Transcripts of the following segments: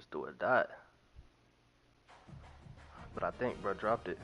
Just do a dot. But I think bro dropped it.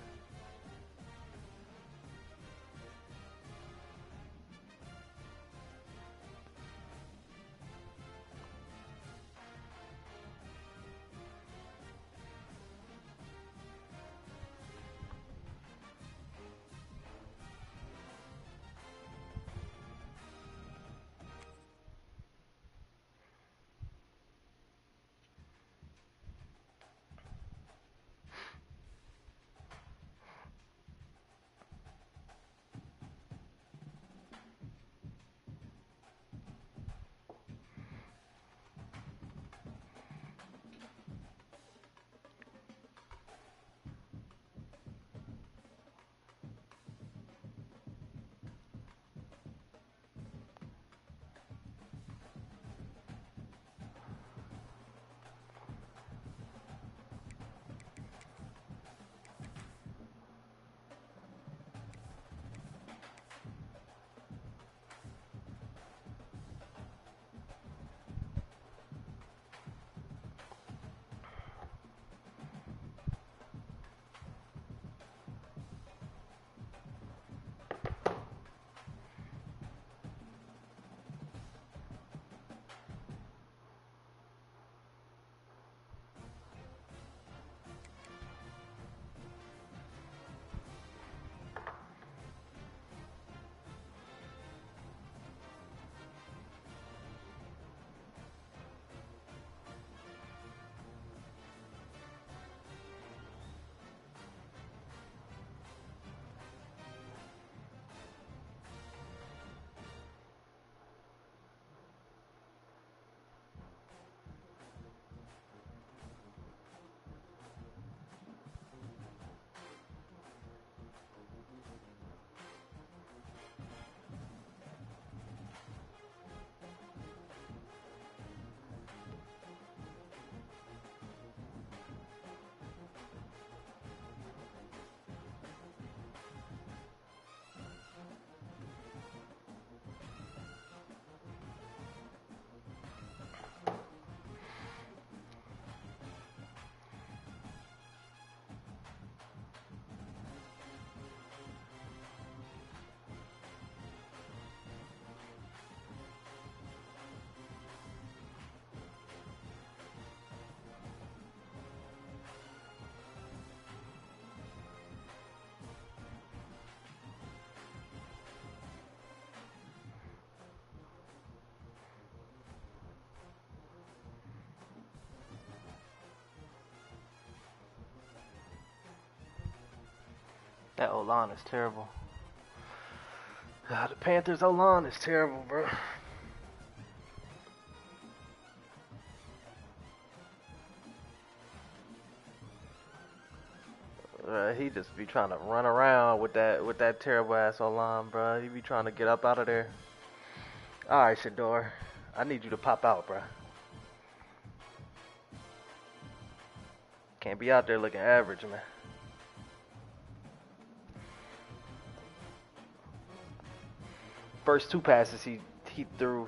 That O-line is terrible. The Panthers O-line is terrible, bro. He just be trying to run around with that terrible ass O-line, bro. He be trying to get up out of there. All right, Shador, I need you to pop out, bro. Can't be out there looking average, man. First two passes he threw,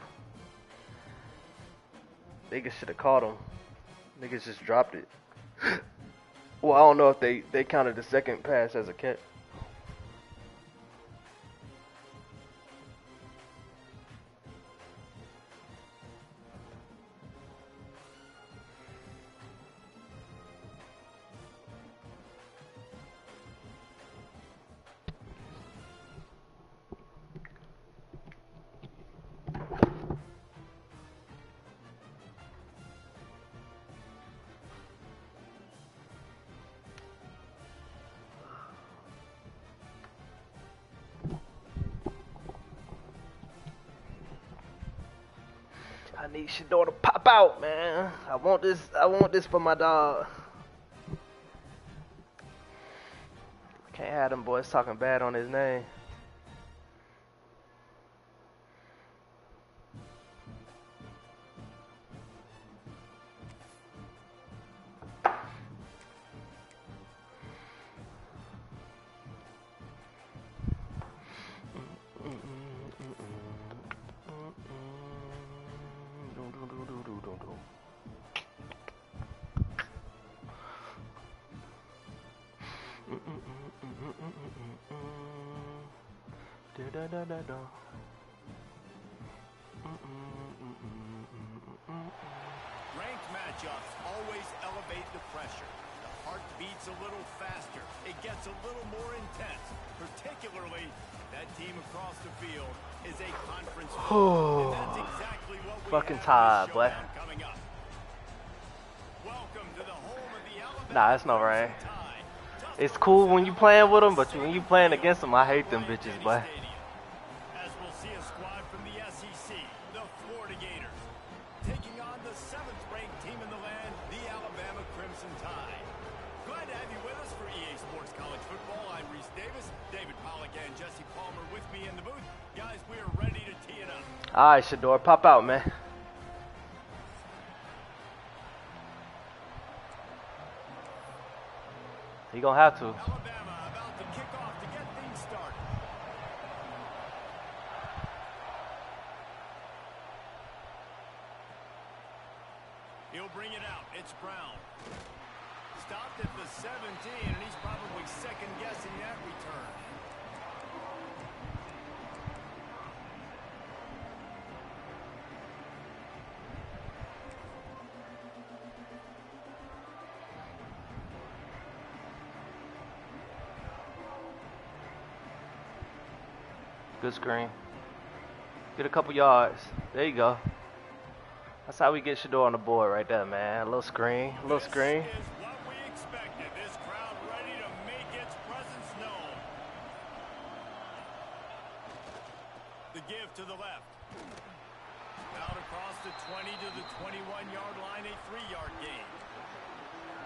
niggas should have caught him. Niggas just dropped it. Well, I don't know if they counted the second pass as a catch. I need Shador to pop out, man. I want this for my dog. Can't have them boys talking bad on his name. Ranked matchups always elevate the pressure. The heart beats a little faster. It gets a little more intense. Particularly, that team across the field is a conference. And that's exactly what we fucking have tired, boy. coming up. Welcome to the home of the Alabama. Nah, it's no rain. It's cool when you playing with them, but when you playing against them, I hate them bitches, boy. As we'll see a squad from the SEC, the Florida Gators, taking on the 7th-ranked team in the land, the Alabama Crimson Tide. Glad to have you with us for EA Sports College Football. I'm Reese Davis, David Pollack, and Jesse Palmer with me in the booth. Guys, we are ready to tee it up. All right, Shador, pop out, man. He gonna have to. Alabama about to kick off to get things started. He'll bring it out. It's Brown. Stopped at the 17, and he's probably second-guessing that return. Good screen. Get a couple yards. There you go. That's how we get Shador on the board right there, man. A little screen, a little screen. This is what we expected. This crowd ready to make its presence known. The give to the left. Out across the 20 to the 21-yard line, a 3-yard gain.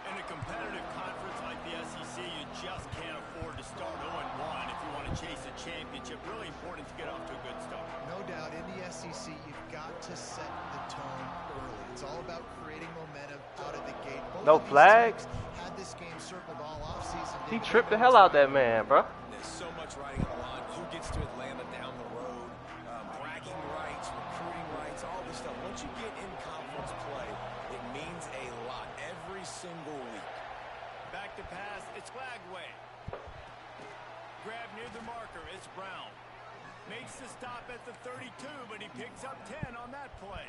In a competitive conference like the SEC, you just can't afford to start 0-1 if you want to chase a championship. Really important to get off to a good start. No doubt, in the SEC, you've got to set the tone early. It's all about creating momentum out of the gate. No flags. Had this game circled all offseason. He tripped the hell out that man, bro. There's so much riding on the line. Who gets to Atlanta down the road? Bragging rights, recruiting rights, all this stuff. Once you get in conference play, it means a lot every single week. Back to pass, it's Lagway. Grab near the marker, it's Brown. Makes the stop at the 32, but he picks up 10 on that play.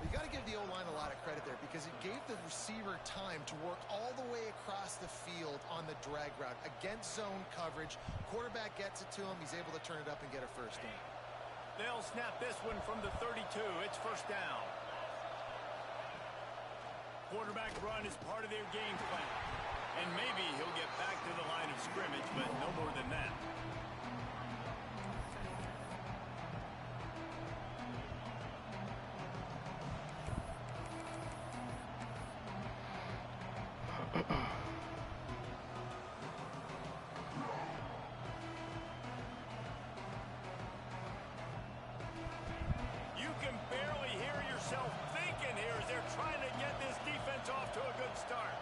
You got to give the O-line a lot of credit there because it gave the receiver time to work all the way across the field on the drag route against zone coverage. Quarterback gets it to him. He's able to turn it up and get a first down. They'll snap this one from the 32. It's first down. Quarterback run is part of their game plan. And maybe he'll get back to the line of scrimmage, but no more than that. You can barely hear yourself thinking here as they're trying to get this defense off to a good start.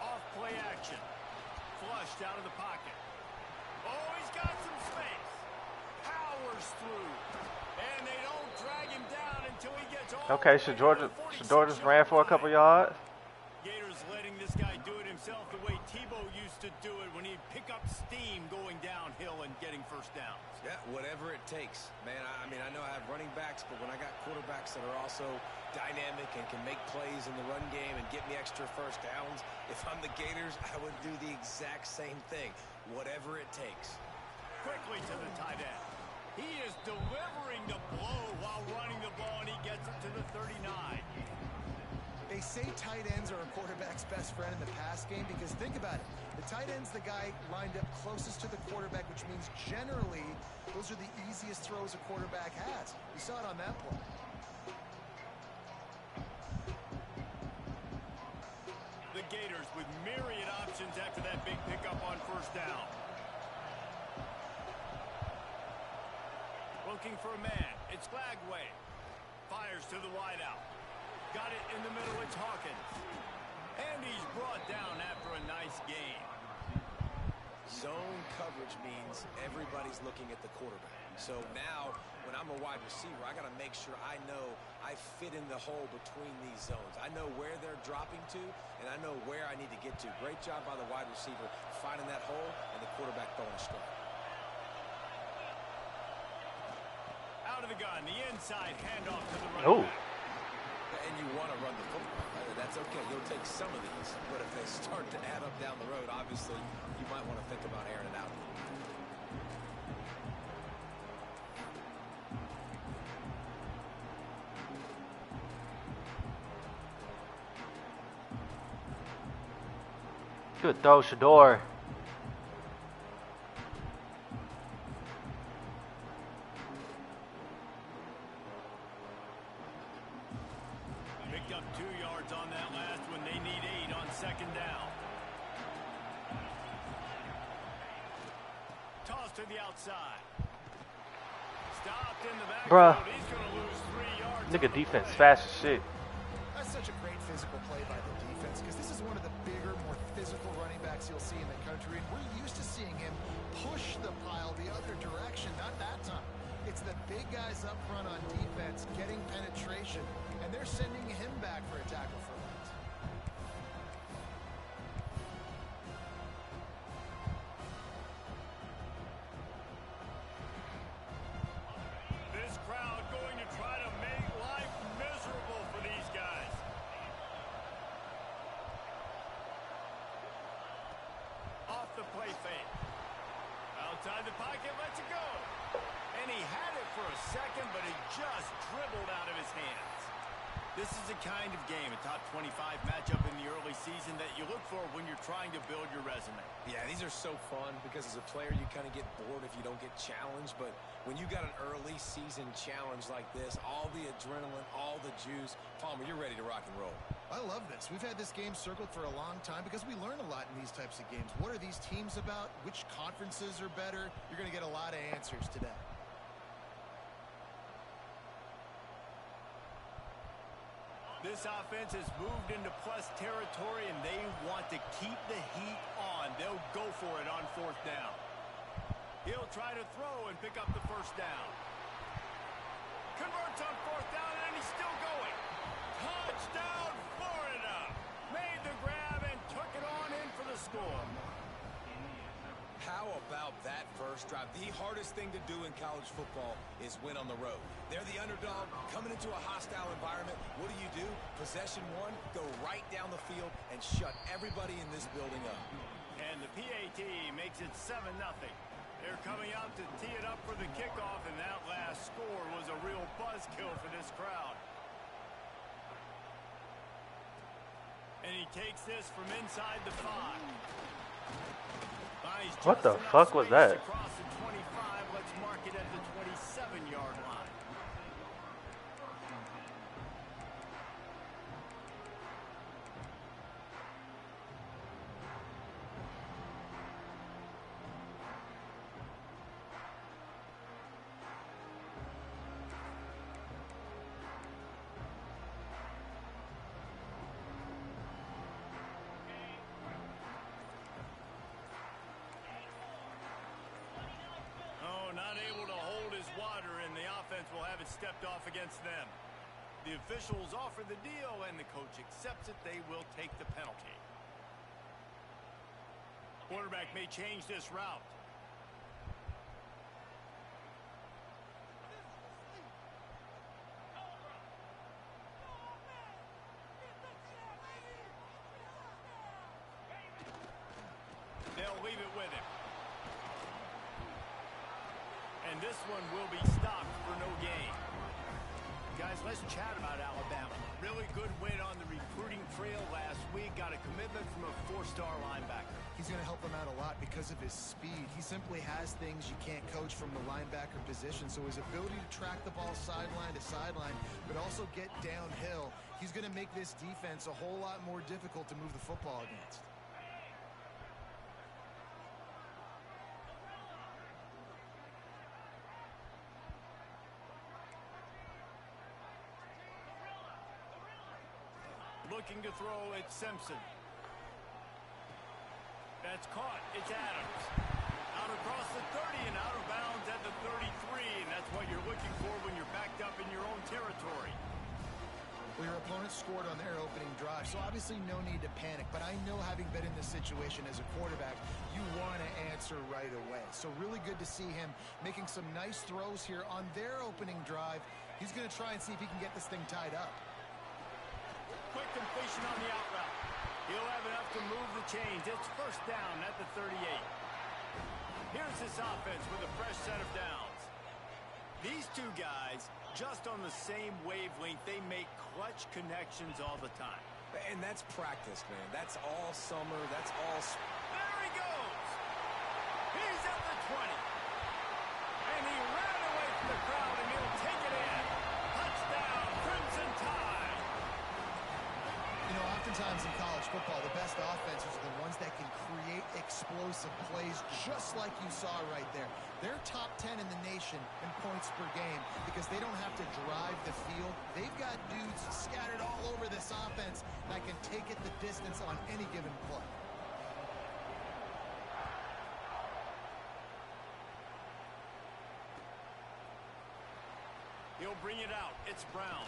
Off play action. Flushed out of the pocket. Oh, he's got some space. Powers through. And they don't drag him down until he gets all Okay, the way Shador to the just ran for a couple yards. Gators letting this guy do it himself the way Tebow used to do it when he'd pick up steam going downhill and getting first downs. Yeah, whatever it takes. Man, I mean, I know I have running backs, but when I got quarterbacks that are also dynamic and can make plays in the run game and get me extra first downs, if I'm the Gators, I would do the exact same thing. Whatever it takes. Quickly to the tight end. He is delivering the blow while running the ball, and he gets it to the 39. They say tight ends are a quarterback's best friend in the pass game because think about it. The tight end's the guy lined up closest to the quarterback, which means generally those are the easiest throws a quarterback has. We saw it on that play. The Gators with myriad options after that big pickup on first down. Looking for a man. It's Lagway. Fires to the wideout. Got it in the middle. It's Hawkins. And he's brought down after a nice gain. Zone coverage means everybody's looking at the quarterback. So now, when I'm a wide receiver, I got to make sure I know I fit in the hole between these zones. I know where they're dropping to, and I know where I need to get to. Great job by the wide receiver finding that hole, and the quarterback throwing a strike. Out of the gun, the inside handoff to the running back. And you want to run the football. That's okay. You'll take some of these. But if they start to add up down the road, obviously, you might want to think about airing it out. Good throw, Shador. Picked up 2 yards on that last one. They need 8 on second down. Toss to the outside. Stopped in the backfield. Bruh. He's going to lose 3 yards. Nigga defense fast as shit. That's such a great physical play by the defense because this is one of the bigger, more physical running backs you'll see in the country. And we're used to seeing him push the pile the other direction, not that time. It's the big guys up front on defense getting penetration, and they're sending him back for a tackle for loss. This crowd going to try to make life miserable for these guys. Off the play fake. Outside the pocket, lets it go. And he had it for a second, but it just dribbled out of his hands. This is the kind of game, a top 25 matchup in the early season that you look for when you're trying to build your resume. Yeah, these are so fun because as a player, you kind of get bored if you don't get challenged. But when you got an early season challenge like this, all the adrenaline, all the juice, Palmer, you're ready to rock and roll. I love this. We've had this game circled for a long time because we learn a lot in these types of games. What are these teams about? Which conferences are better? You're going to get a lot of answers today. This offense has moved into plus territory, and they want to keep the heat on. They'll go for it on 4th down. He'll try to throw and pick up the first down. Converts on 4th down, and he's still going. Touchdown, Florida! Made the grab and took it on in for the score. How about that first drive? The hardest thing to do in college football is win on the road. They're the underdog coming into a hostile environment. What do? Possession 1, go right down the field and shut everybody in this building up. And the PAT makes it 7-0. They're coming out to tee it up for the kickoff, and that last score was a real buzzkill for this crowd. And he takes this from inside the 5. What the fuck was that? Across the 25, let's mark it at the 27-yard line. Not able to hold his water, and the offense will have it stepped off against them. The officials offer the deal, and the coach accepts it. They will take the penalty. Quarterback may change this route. They'll leave it with him. And this one will be stopped for no gain. Guys, let's chat about Alabama. Really good win on the recruiting trail last week. Got a commitment from a 4-star linebacker. He's going to help them out a lot because of his speed. He simply has things you can't coach from the linebacker position. So his ability to track the ball sideline to sideline, but also get downhill, he's going to make this defense a whole lot more difficult to move the football against. Looking to throw, it's Simpson. That's caught. It's Adams. Out across the 30 and out of bounds at the 33. Well, your opponent scored on their opening drive, so obviously no need to panic. But I know, having been in this situation as a quarterback, you want to answer right away. So really good to see him making some nice throws here on their opening drive. He's going to try and see if he can get this thing tied up. Quick completion on the out route. He'll have enough to move the chains. It's first down at the 38. Here's this offense with a fresh set of downs. These two guys, just on the same wavelength, they make clutch connections all the time. And that's practice, man. That's all summer. That's all... There he goes! He's at the 20. And he ran away from the crowd, and he'll take it in. Touchdown, Crimson Tide! You know, oftentimes in college football, the best offenses are the ones that can create explosive plays, just like you saw right there. They're top 10 in the nation in points per game because they don't have to drive the field. They've got dudes scattered all over this offense that can take it the distance on any given play. He'll bring it out. It's Brown.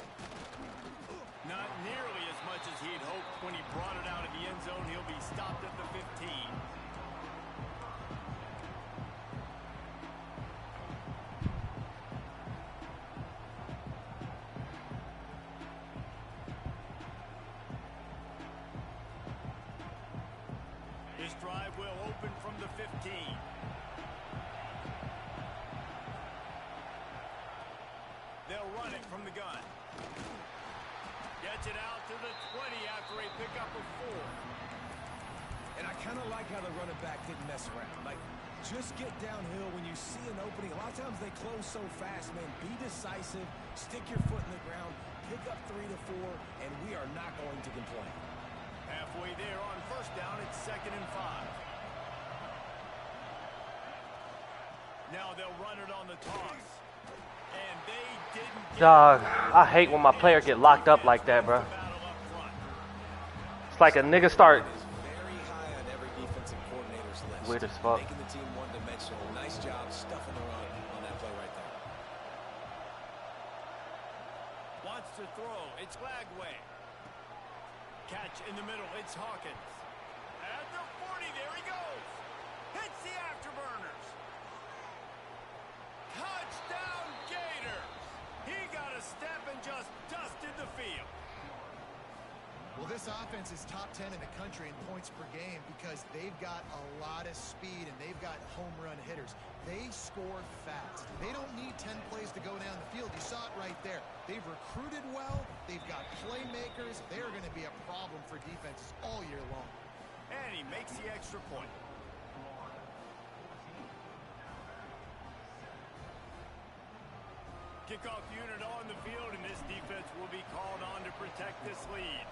Not nearly as much as he'd hoped when he brought it out of the end zone. He'll be stopped at the 15. This drive will open from the 15. They'll run it from the gun. Gets it out to the 20 after a pickup of 4. And I kind of like how the running back didn't mess around. Like, just get downhill when you see an opening. A lot of times they close so fast, man. Be decisive, stick your foot in the ground, pick up 3 to 4, and we are not going to complain. Halfway there on first down, it's 2nd and 5. Now they'll run it on the toss. And they didn't get Dog, I hate when my player get locked up like that, bro. It's like a nigga start. Very high on every defensive coordinator's list. Weird as fuck. Making the team one-dimensional. Nice job stuffing the run on that play right there. Wants to throw. It's Lagway. Catch in the middle. It's Hawkins. At the 40, there he goes. Hits the afterburners. Touchdown, Gators. He got a step and just dusted the field. Well, this offense is top 10 in the country in points per game because they've got a lot of speed and they've got home run hitters. They score fast. They don't need 10 plays to go down the field. You saw it right there. They've recruited well. They've got playmakers. They're going to be a problem for defenses all year long. And he makes the extra point. Kickoff unit on the field, and this defense will be called on to protect this lead.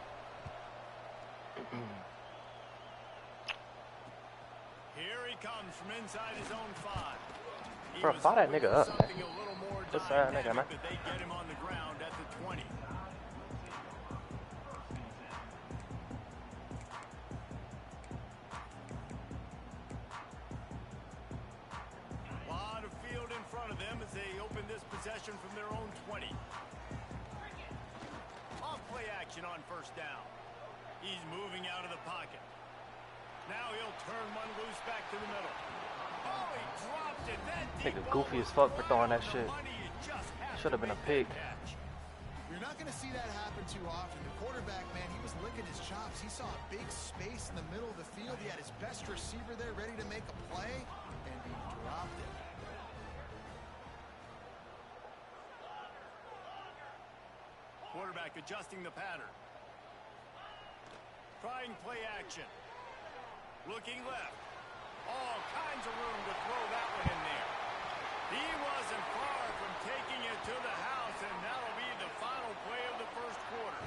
Here he comes from inside his own 5. Bro, fire that nigga up. Something a little more What's that nigga, man? dynamic, but they get him on the ground at the 20. Lot of field in front of them as they open this possession from their own 20. Off play action on first down. He's moving out of the pocket. Now he'll turn one loose back to the middle. Oh, he dropped it. That Nigga goofy as fuck for throwing that shit. Should have been a pig. You're not going to see that happen too often. The quarterback, man, he was licking his chops. He saw a big space in the middle of the field. He had his best receiver there ready to make a play, and he dropped it. Quarterback adjusting the pattern. Trying play action. Looking left. All kinds of room to throw that one in there. He wasn't far from taking it to the house, and that'll be the final play of the first quarter.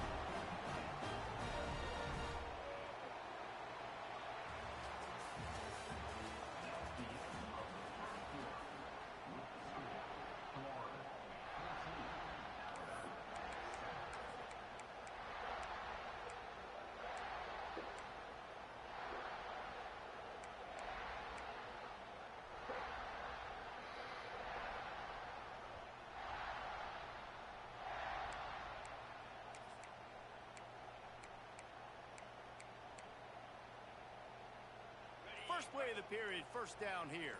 First play of the period, first down here.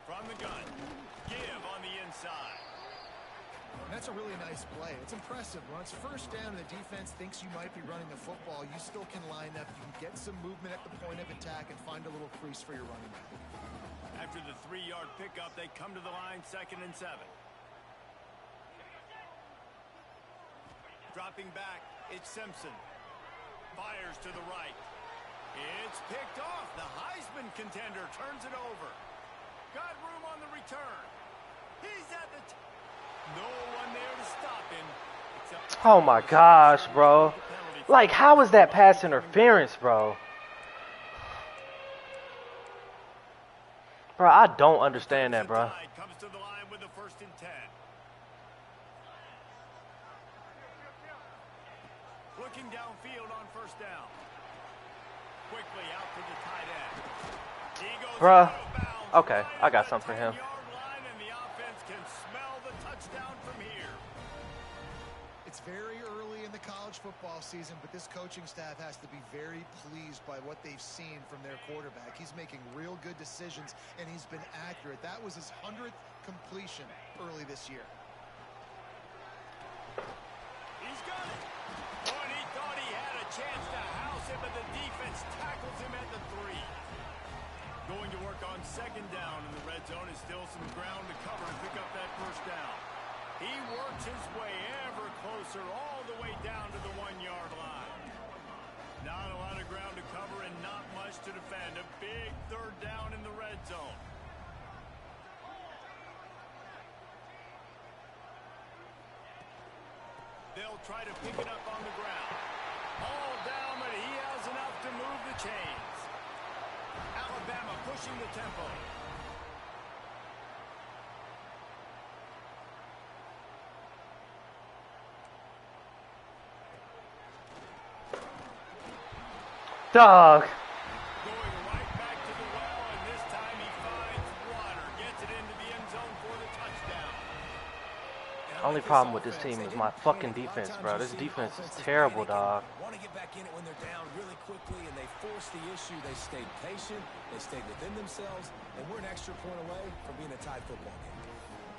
From the gun, give on the inside. That's a really nice play. It's impressive. When it's first down and the defense thinks you might be running the football, you still can line up. You can get some movement at the point of attack and find a little crease for your running back. After the 3-yard pickup, they come to the line, 2nd and 7. Dropping back, it's Simpson. Fires to the right. It's picked off. The Heisman contender turns it over. Got room on the return. He's at the... No one there to stop him. Oh my gosh, bro. Like, how is that pass interference, bro? Bro, I don't understand that, bro. Comes to the line with the 1st and 10. Looking downfield on 1st down. Quickly out to the tight end. He goes Bruh. out of bounds, Okay, right I got at something for the him. 10-yard line, and the offense can smell the touchdown from here. It's very early in the college football season, but this coaching staff has to be very pleased by what they've seen from their quarterback. He's making real good decisions, and he's been accurate. That was his 100th completion early this year. He's got it. Oh, and he thought he had a chance to house him, but the defense tackles him at the 3. Going to work on 2nd down in the red zone is still some ground to cover to pick up that 1st down. He works his way ever closer all the way down to the 1-yard line. Not a lot of ground to cover and not much to defend. A big 3rd down in the red zone. They'll try to pick it up on the ground. All down, but he has enough to move the chains. Alabama pushing the tempo. Dog. Going right back to the well, and this time he finds water. Gets it into the end zone for the touchdown. Only problem with this team is my fucking defense, bro. This defense is terrible, dog. Want to get back in it when they're down really quickly, and they force the issue. They stayed patient, they stayed within themselves, and we're an extra point away from being a tied football game.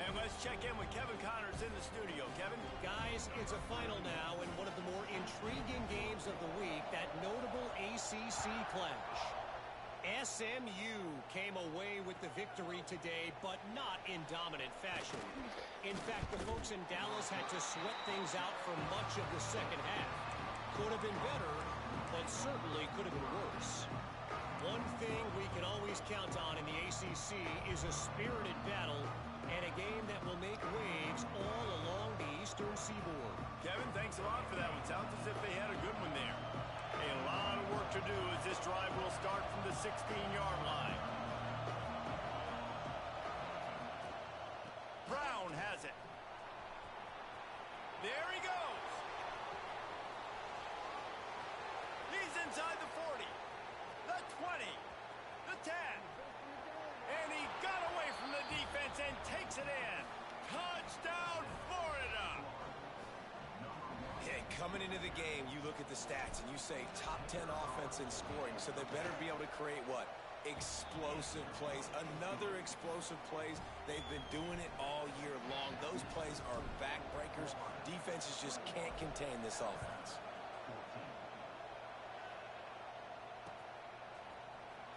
And let's check in with Kevin Connors in the studio. Kevin? Guys, it's a final now in one of the more intriguing games of the week, that notable ACC clash. SMU came away with the victory today, but not in dominant fashion. In fact, the folks in Dallas had to sweat things out for much of the second half. Could have been better, but certainly could have been worse. One thing we can always count on in the ACC is a spirited battle and a game that will make waves all along the Eastern Seaboard. Kevin, thanks a lot for that one. Sounds as if they had a good one there. A lot of work to do as this drive will start from the 16-yard line. Brown has it. There he goes. He's inside the 40, the 20, the 10. And he got away from the defense and takes it in. Touchdown, Florida! Hey, coming into the game, you look at the stats and you say top 10 offense in scoring, so they better be able to create what? Explosive plays. Another explosive plays. They've been doing it all year long. Those plays are backbreakers. Defenses just can't contain this offense.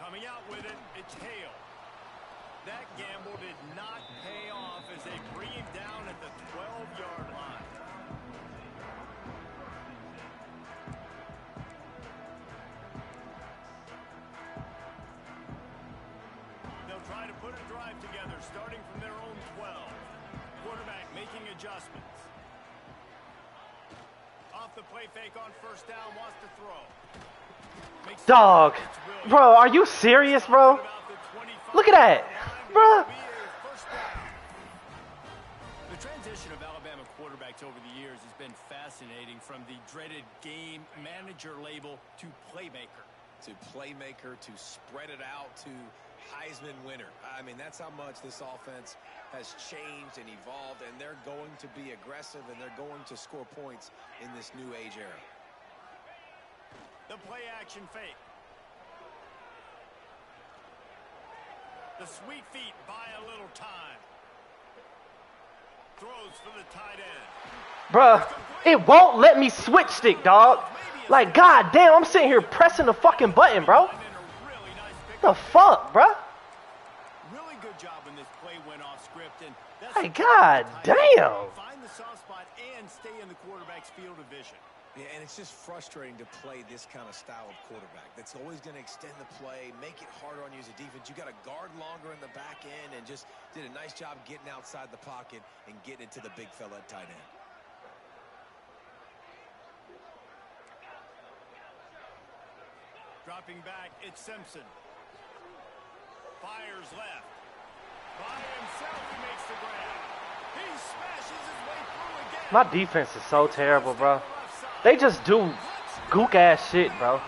Coming out with it, it's Hale. That gamble did not pay off as they bring him down at the 12-yard line. They'll try to put a drive together starting from their own 12. Quarterback making adjustments. Off the play fake on 1st down, wants to throw. Dog. Bro, are you serious, bro? Look at that. Bro. The transition of Alabama quarterbacks over the years has been fascinating, from the dreaded game manager label to playmaker. To playmaker, to spread it out, to Heisman winner. I mean, that's how much this offense has changed and evolved, and they're going to be aggressive, and they're going to score points in this new age era. The play action fake. The sweet feet buy a little time. Throws for the tight end. Bruh, it won't let me switch stick, dog. Like, god damn, I'm sitting here pressing the fucking button, bro. The fuck, bruh? Really good job when this play went off script, and that's Hey, god damn. find the soft spot and stay in the quarterback's field of vision. Yeah, and it's just frustrating to play this kind of style of quarterback. That's always going to extend the play, make it harder on you as a defense. You got to guard longer in the back end, and just did a nice job getting outside the pocket and getting it to the big fella at tight end. Dropping back, it's Simpson. Fires left. By himself, he makes the grab. He smashes his way through again. My defense is so terrible, bro. They just do gook-ass shit, bro. And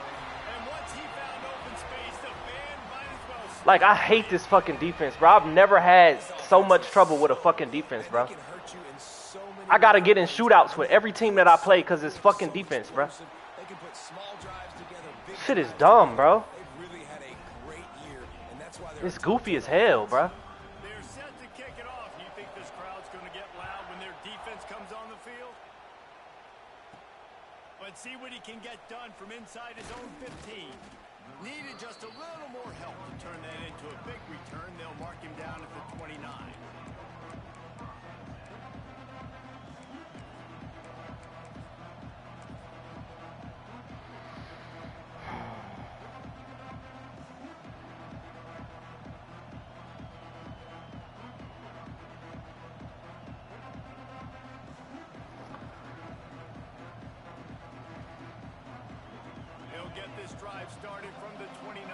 once he found open space, the band might as well stop. Like, I hate this fucking defense, bro. I've never had so much trouble with a fucking defense, bro. They can hurt you in so many I gotta get in shootouts with every team that I play because it's fucking defense, bro. They can put small drives together, big Shit is dumb, bro. They've really had a great year, and that's why they're It's goofy as hell, bro. They're set to kick it off. You think this crowd's going to get loud when their defense comes on the field? Let's see what he can get done from inside his own 15. Needed just a little more help to turn that into a big return. They'll mark him down at the 29. They'll get this drive started from the 29.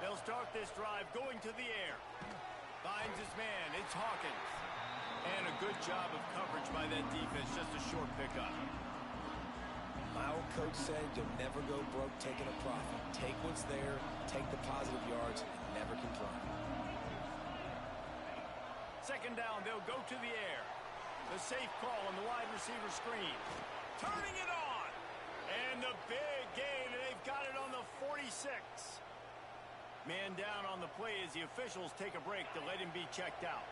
They'll start this drive going to the air. Finds his man. It's Hawkins. And a good job of coverage by that defense. Just a short pickup. My old coach said you'll never go broke taking a profit. Take what's there, take the positive yards, and never complain. Second down, they'll go to the air. The safe call on the wide receiver screen. Turning it on. And the big gain, and they've got it on the 46. Man down on the play as the officials take a break to let him be checked out.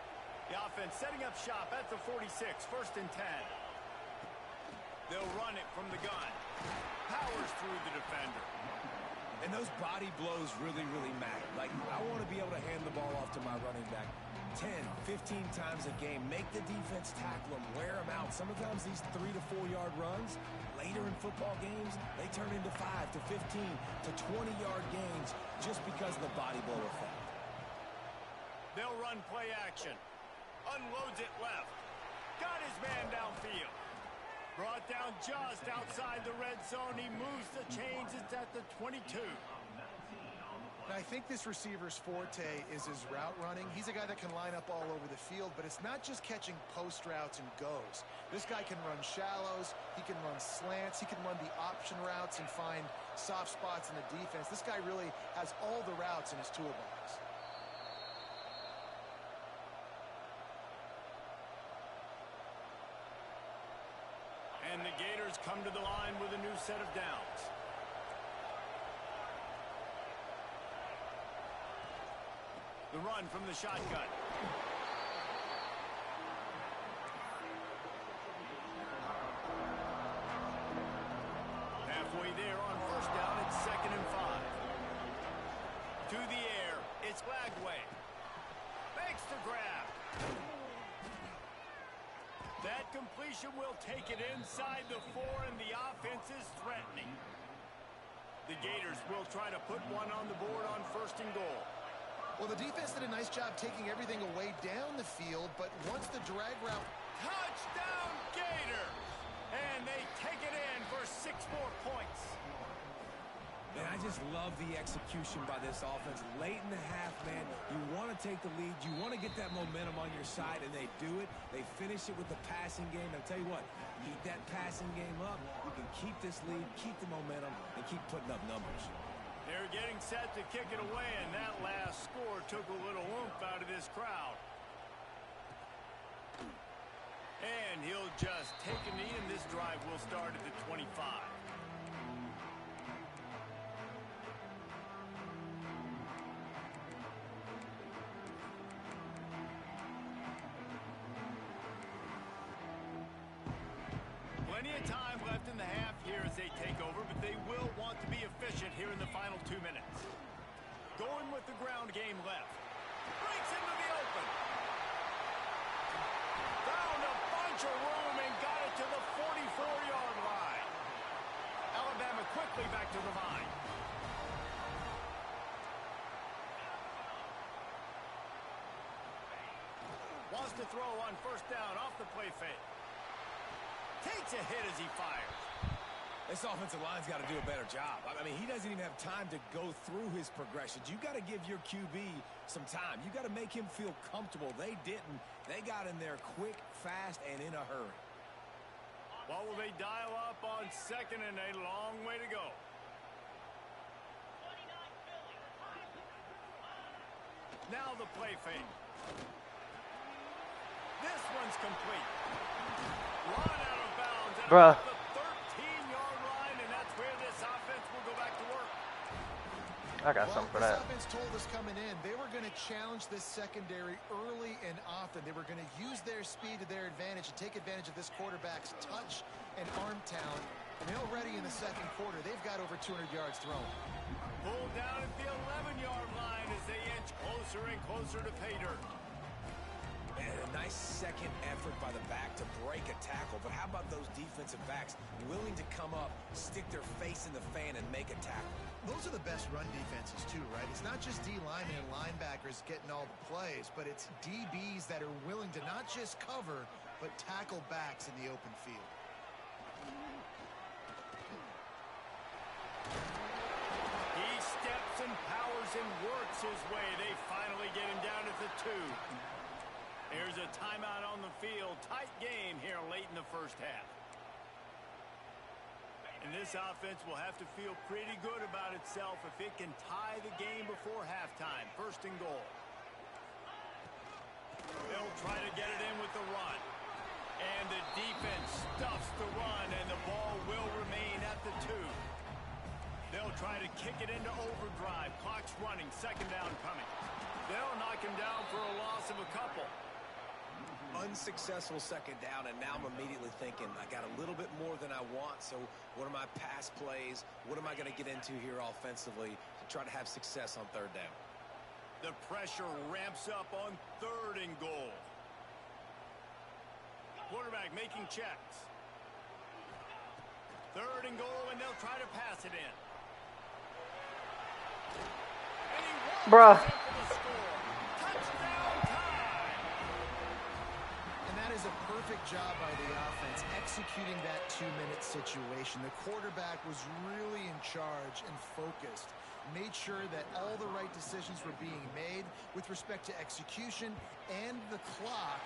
The offense setting up shop at the 46, first and 10. They'll run it from the gun. Powers through the defender. And those body blows really, really matter. Like, I want to be able to hand the ball off to my running back 10, 15 times a game. Make the defense tackle them, wear them out. Sometimes these 3 to 4 yard runs, later in football games, they turn into 5 to 15 to 20 yard gains just because of the body blow effect. They'll run play action. Unloads it left. Got his man downfield. Brought down just outside the red zone. He moves the chains. It's at the 22. I think this receiver's forte is his route running. He's a guy that can line up all over the field, but it's not just catching post routes and goes. This guy can run shallows. He can run slants. He can run the option routes and find soft spots in the defense. This guy really has all the routes in his toolbox. And the Gators come to the line with a new set of downs. The run from the shotgun. Halfway there on first down, it's 2nd and 5. To the air, it's Lagway. Makes the grab. That completion will take it inside the 4, and the offense is threatening. The Gators will try to put one on the board on 1st and goal. Well, the defense did a nice job taking everything away down the field, but once the drag route... Touchdown, Gators! And they take it in for 6 more points. Man, I just love the execution by this offense. Late in the half, man, you want to take the lead. You want to get that momentum on your side, and they do it. They finish it with the passing game. I'll tell you what, keep that passing game up. You can keep this lead, keep the momentum, and keep putting up numbers. They're getting set to kick it away, and that last score took a little oomph out of this crowd. And he'll just take a knee, and this drive will start at the 25. Plenty of time left in the half here as they take over, but they will want to be efficient here in the final 2 minutes. Going with the ground game left. Breaks into the open. Found a bunch of room and got it to the 44-yard line. Alabama quickly back to the line. Wants to throw on first down off the play fake. Takes a hit as he fires. This offensive line's got to do a better job. I mean, he doesn't even have time to go through his progressions. You got to give your QB some time. You got to make him feel comfortable. They didn't. They got in there quick, fast, and in a hurry. What will they dial up on second and a long way to go? Now the play fake. This one's complete. Run out of bounds at Bruh. the 13-yard line, and that's where this offense will go back to work. I got something for that. This offense told us coming in they were going to challenge this secondary early and often. They were going to use their speed to their advantage and take advantage of this quarterback's touch and arm talent. And already in the second quarter, they've got over 200 yards thrown. Pulled down at the 11-yard line as they inch closer and closer to pay dirt. And a nice second effort by the back to break a tackle. But how about those defensive backs willing to come up, stick their face in the fan, and make a tackle? Those are the best run defenses, too, right? It's not just D linemen and linebackers getting all the plays, but it's DBs that are willing to not just cover, but tackle backs in the open field. He steps and powers and works his way. They finally get him down at the 2. Here's a timeout on the field. Tight game here late in the first half. And this offense will have to feel pretty good about itself if it can tie the game before halftime. First and goal. They'll try to get it in with the run. And the defense stuffs the run, and the ball will remain at the 2. They'll try to kick it into overdrive. Clock's running. Second down coming. They'll knock him down for a loss of a couple. Unsuccessful second down, and now I'm immediately thinking, I got a little bit more than I want, so what are my pass plays? What am I going to get into here offensively to try to have success on third down? The pressure ramps up on third and goal. Quarterback making checks. Third and goal, and they'll try to pass it in. And he walks Bruh. in for the score. Touchdown time! And that is a perfect job by the offense, executing that 2-minute situation. The quarterback was really in charge and focused. Made sure that all the right decisions were being made with respect to execution and the clock.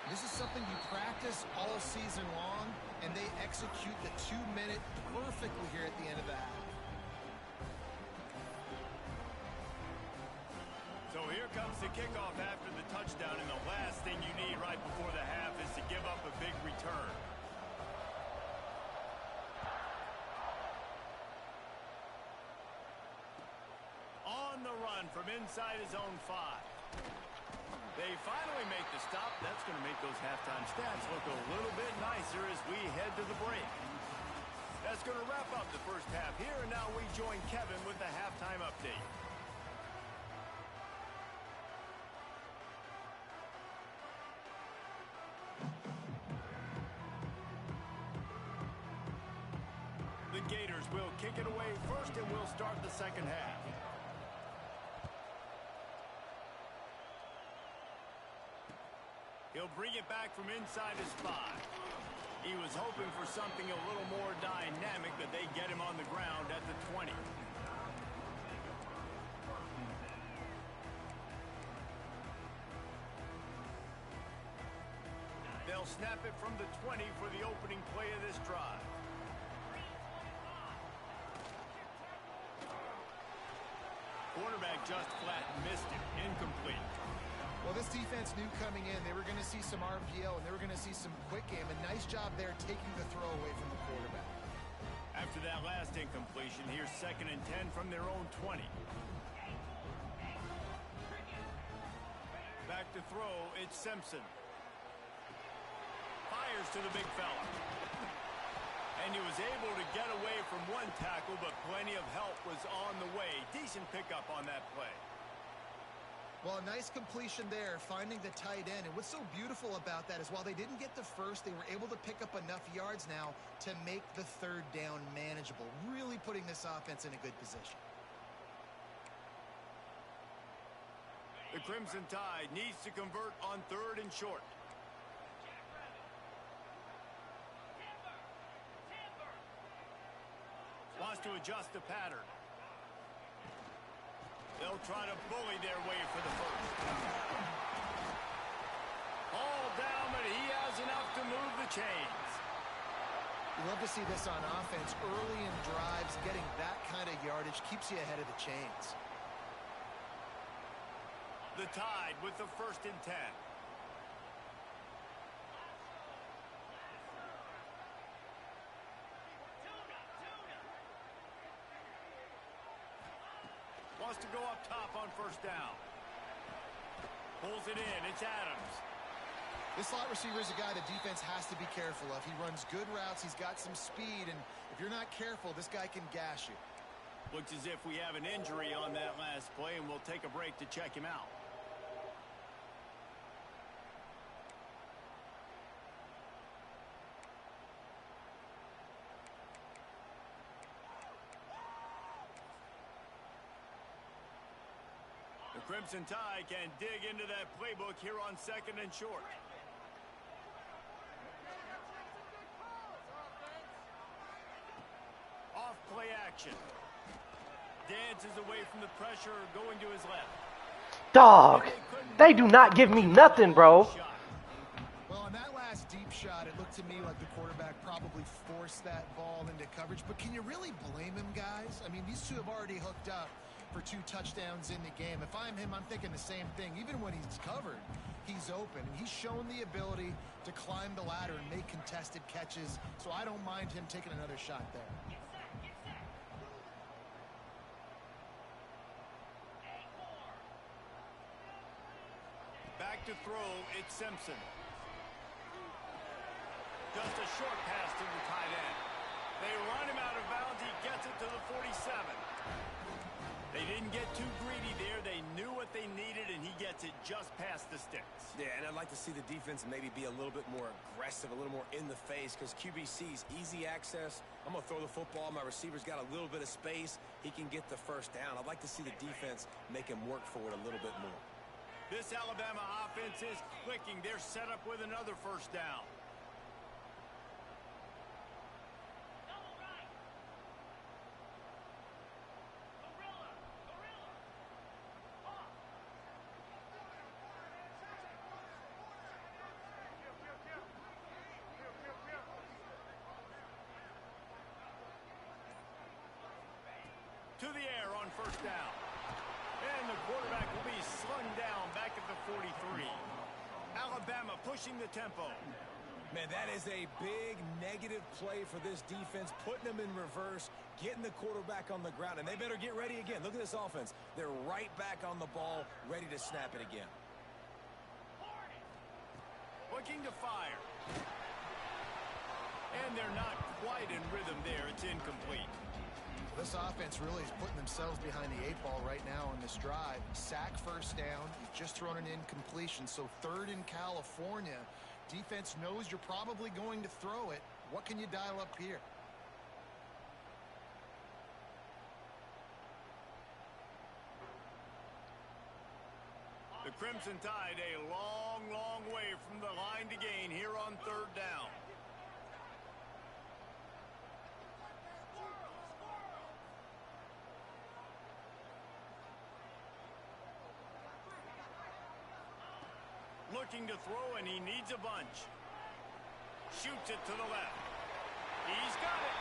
This is something you practice all season long, and they execute the 2-minute perfectly here at the end of the half. So here comes the kickoff after the touchdown, and the last thing you need right before the half is to give up a big return. On the run from inside his own 5. They finally make the stop. That's going to make those halftime stats look a little bit nicer as we head to the break. That's going to wrap up the first half here, and now we join Kevin with the halftime update. The Gators will kick it away first, and we'll start the second half. He'll bring it back from inside his 5. He was hoping for something a little more dynamic, but they get him on the ground at the 20. They'll snap it from the 20 for the opening play of this drive. Quarterback just flat missed it. Incomplete. Well, this defense knew coming in they were going to see some RPO and they were going to see some quick game. A nice job there taking the throw away from the quarterback. After that last incompletion, here's 2nd and 10 from their own 20. Back to throw, it's Simpson. Fires to the big fella. And he was able to get away from one tackle, but plenty of help was on the way. Decent pickup on that play. Well, a nice completion there, finding the tight end. And what's so beautiful about that is while they didn't get the first, they were able to pick up enough yards now to make the 3rd down manageable, really putting this offense in a good position. The Crimson Tide needs to convert on 3rd and short. Wants to adjust the pattern. They'll try to bully their way for the first. All down, but he has enough to move the chains. You love to see this on offense. Early in drives, getting that kind of yardage keeps you ahead of the chains. The Tide with the 1st and 10. Wants to go up top on 1st down. Pulls it in. It's Adams. This slot receiver is a guy the defense has to be careful of. He runs good routes. He's got some speed. And if you're not careful, this guy can gash you. Looks as if we have an injury on that last play, and we'll take a break to check him out. The Crimson Tide can dig into that playbook here on 2nd and short. Off play action. Dances away from the pressure, going to his left. Dog, they do not give me nothing, bro. Well, on that last deep shot, it looked to me like the quarterback probably forced that ball into coverage. But can you really blame him, guys? I mean, these two have already hooked up for 2 touchdowns in the game. If I'm him, I'm thinking the same thing. Even when he's covered, he's open. And he's shown the ability to climb the ladder and make contested catches. So I don't mind him taking another shot there. Back to throw, it's Simpson. Just a short pass to the tight end. They run him out of bounds. He gets it to the 47. They didn't get too greedy there. They knew what they needed, and he gets it just past the sticks. Yeah, and I'd like to see the defense maybe be a little bit more aggressive, a little more in the face, because QBC's easy access. I'm going to throw the football. My receiver's got a little bit of space. He can get the 1st down. I'd like to see the defense make him work for it a little bit more. This Alabama offense is clicking. They're set up with another 1st down. To the air on 1st down. And the quarterback will be slung down back at the 43. Alabama pushing the tempo. Man, that is a big negative play for this defense, putting them in reverse, getting the quarterback on the ground, and they better get ready again. Look at this offense. They're right back on the ball, ready to snap it again. Looking to fire. And they're not quite in rhythm there. It's incomplete. This offense really is putting themselves behind the 8 ball right now on this drive. Sack 1st down. You've just thrown an incompletion. So 3rd in California. Defense knows you're probably going to throw it. What can you dial up here? The Crimson Tide a long, long way from the line to gain here on 3rd down. Looking to throw, and he needs a bunch. Shoots it to the left. He's got it.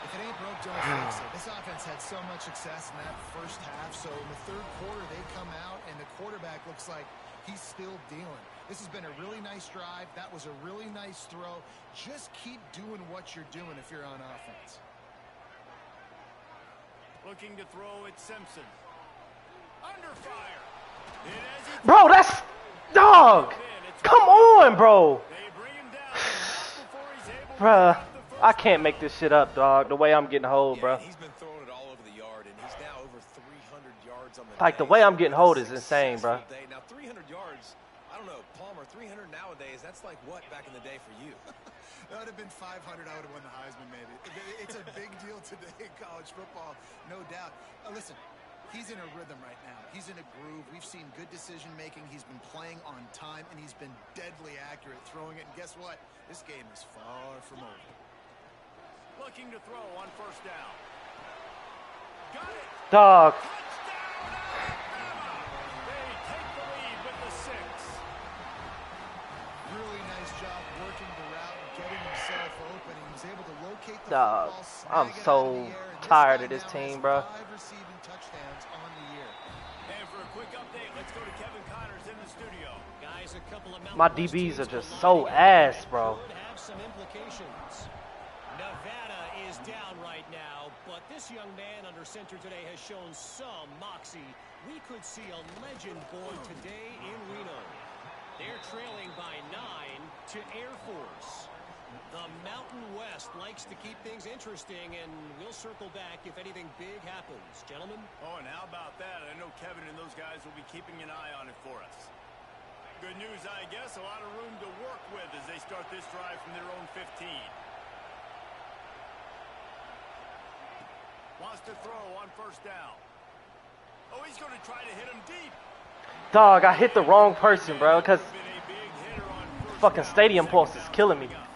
If it ain't broke, don't fix it. This offense had so much success in that 1st half. So in the 3rd quarter, they come out, and the quarterback looks like he's still dealing. This has been a really nice drive. That was a really nice throw. Just keep doing what you're doing if you're on offense. Looking to throw at Simpson. Under fire. Bro, that's dog. Come on, bro. They bring him down before he's able Bruh, to pick up the first I can't down. make this shit up, dog. The way I'm getting hold, bro. He's been throwing it all over the yard, and he's now over 300 yards on the Like, day. the way I'm getting hold It's is a insane, bro. successful day. Now, 300 yards, I don't know, Palmer, 300 nowadays, that's like what back in the day for you? That would have been 500. I would have won the Heisman, maybe. It's a big deal today in college football, no doubt. Listen, he's in a rhythm right now. He's in a groove. We've seen good decision-making. He's been playing on time, and he's been deadly accurate throwing it. And guess what? This game is far from over. Looking to throw on first down. Got it. Dog. Touchdown, Alabama. They take the lead with the 6. Really nice job working the route and getting himself open. He was able to locate the Dog, football, snag I'm it out so of the air, and tired guy of this now team, has bro. 5 receiving touchdowns on the year. And for a quick update, let's go to Kevin Connors in the studio. Guys, a couple of My Mountain West DBs are teams just colliding so again ass, bro. could have some implications. Nevada is down right now, but this young man under center today has shown some moxie. We could see a legend born today in Reno. They're trailing by 9 to Air Force. The Mountain West likes to keep things interesting, and we'll circle back if anything big happens. Gentlemen? Oh, and how about that? I know Kevin and those guys will be keeping an eye on it for us. Good news, I guess. A lot of room to work with as they start this drive from their own 15. Wants to throw on first down. Oh, he's going to try to hit him deep. Dog, I hit the wrong person, bro, because Been a big hitter on first fucking down. stadium Second pulse is down killing me. coming up.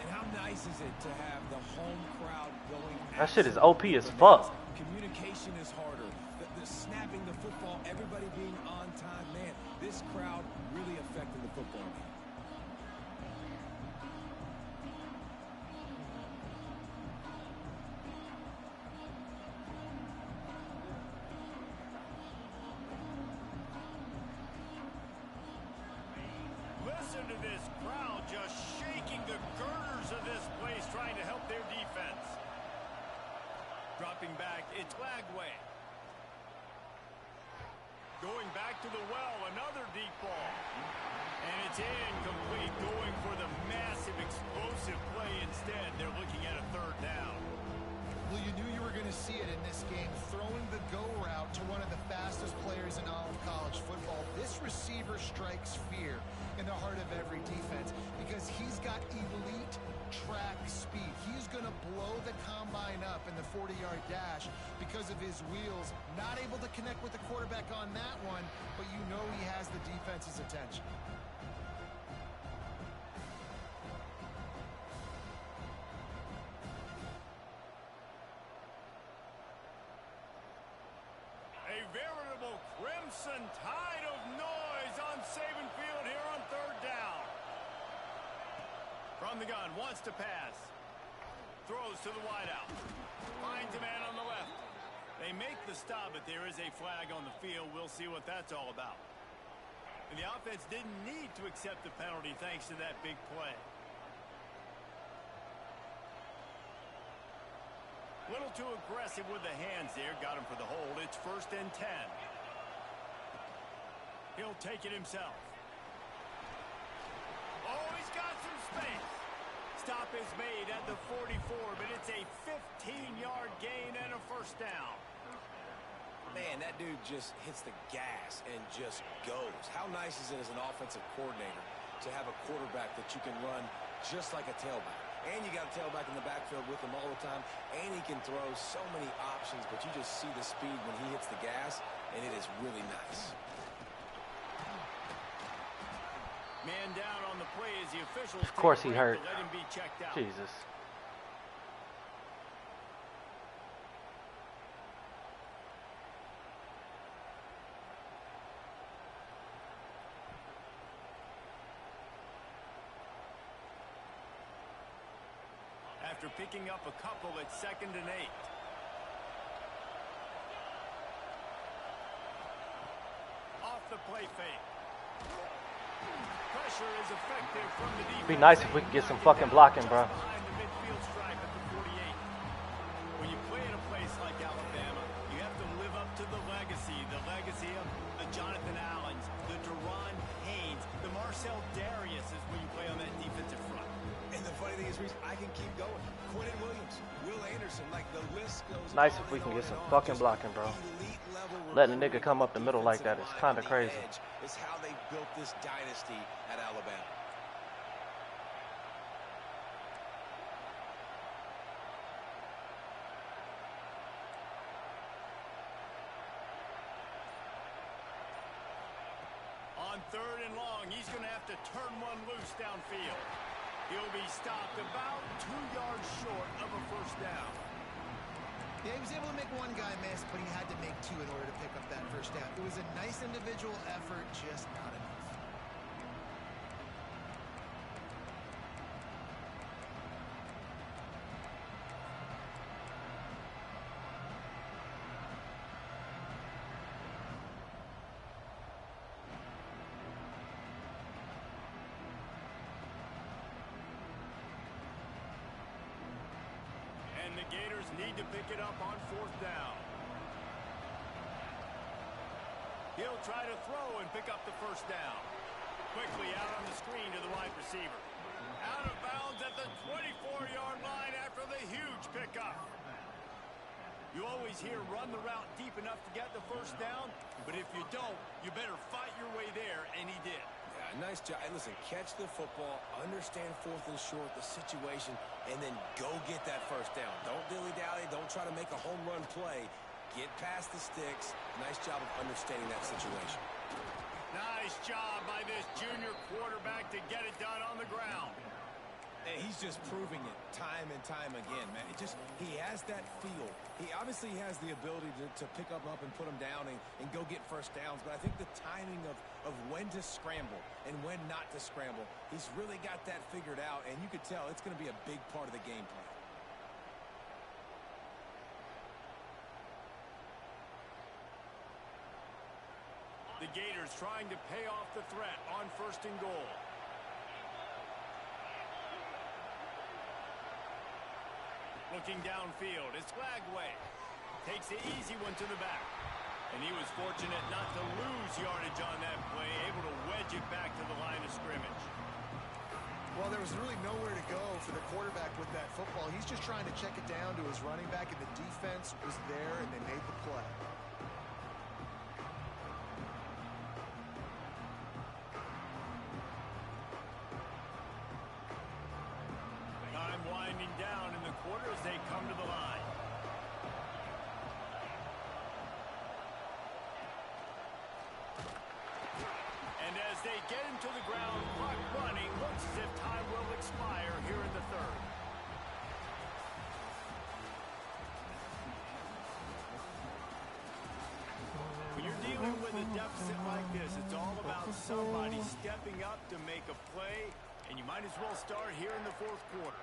And how nice is it to have the home crowd going? That shit is OP as fuck. Communication is harder. The snapping the football, everybody being on time. Man, this crowd really affected the football game. Listen to this crowd just shaking the girders of this place, trying to help their defense. Dropping back, it's Lagway. Going back to the well, another deep ball. And it's incomplete, going for the massive explosive play instead. They're looking at a third down. Well, you knew you were going to see it in this game, throwing the go route to one of the fastest players in all of college football. This receiver strikes fear in the heart of every defense because he's got elite track speed. He's going to blow the combine up in the 40-yard dash because of his wheels. Not able to connect with the quarterback on that one, but you know he has the defense's attention. A veritable crimson tide of noise on Saban Field here on third down. From the gun, wants to pass. Throws to the wideout. Finds a man on the left. They make the stop, but there is a flag on the field. We'll see what that's all about. And the offense didn't need to accept the penalty thanks to that big play. Little too aggressive with the hands there. Got him for the hold. It's 1st and 10. He'll take it himself. Oh, he's got some space. Stop is made at the 44, but it's a 15-yard gain and a first down. Man, that dude just hits the gas and just goes. How nice is it as an offensive coordinator to have a quarterback that you can run just like a tailback? And you got a tailback in the backfield with him all the time, and he can throw so many options, but you just see the speed when he hits the gas, and it is really nice. Man down on the play as the officials Of course take a he break hurt. to let him be checked out. Jesus. After picking up a couple at 2nd and 8. Off the play fake. Pressure is effective from the defense. Be nice if we could get some fucking blocking, bro. Behind the midfield stripe at the 48. When you play in a place like Alabama, you have to live up to the legacy of the Jonathan Allens, the Deron Haynes, the Marcel Dariuses when you play on that defensive front. And the funny thing is, Reese, I can keep going. Quentin Williams, Will Anderson, like the list goes on. Nice if we can get some fucking blocking, bro. Letting a nigga come up the middle like that is kind of crazy. Is how they built this dynasty at Alabama. On 3rd and long, he's going to have to turn one loose downfield. He'll be stopped about 2 yards short of a first down. Yeah, he was able to make one guy miss, but he had to make 2 in order to pick up that first down. It was a nice individual effort, just not enough. And the Gators need to pick it up on 4th down. He'll try to throw and pick up the first down. Quickly out on the screen to the wide receiver. Out of bounds at the 24-yard line after the huge pickup. You always hear run the route deep enough to get the first down, but if you don't, you better fight your way there, and he did. Yeah, nice job. And listen, catch the football, understand 4th and short, the situation, and then go get that first down. Don't dilly-dally. Don't try to make a home run play. Get past the sticks. Nice job of understanding that situation. Nice job by this junior quarterback to get it done on the ground. And he's just proving it time and time again, man. He has that feel. He obviously has the ability to pick them up and put them down and go get first downs. But I think the timing of when to scramble and when not to scramble, he's really got that figured out. And you could tell it's going to be a big part of the game plan. The Gators trying to pay off the threat on 1st and goal. Looking downfield, it's Lagway. Takes the easy one to the back. And he was fortunate not to lose yardage on that play, able to wedge it back to the line of scrimmage. Well, there was really nowhere to go for the quarterback with that football. He's just trying to check it down to his running back, and the defense was there, and they made the play. Time winding down in the quarter as they come to the line. And as they get into the ground, clock running, looks as if time will expire here in the 3rd. When you're dealing with a deficit like this, it's all about somebody stepping up to make a play, and you might as well start here in the 4th quarter.